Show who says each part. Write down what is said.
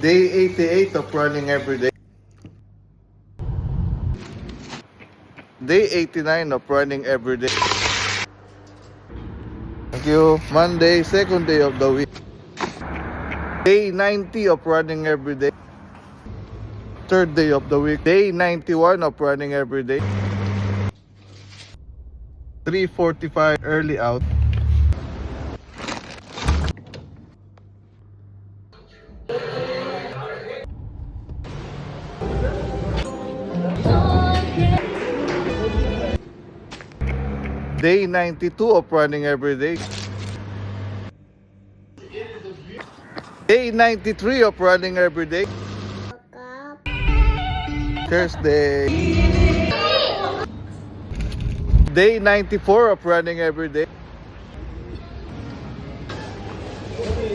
Speaker 1: Day 88 of running every day. Day 89 of running every day. Thank you. Monday, second day of the week. Day 90 of running every day. Third day of the week. Day 91 of running every day. 3:45 early out. Day 92 of running every day. Day 93 of running every day. Thursday. Day 94 of running every day.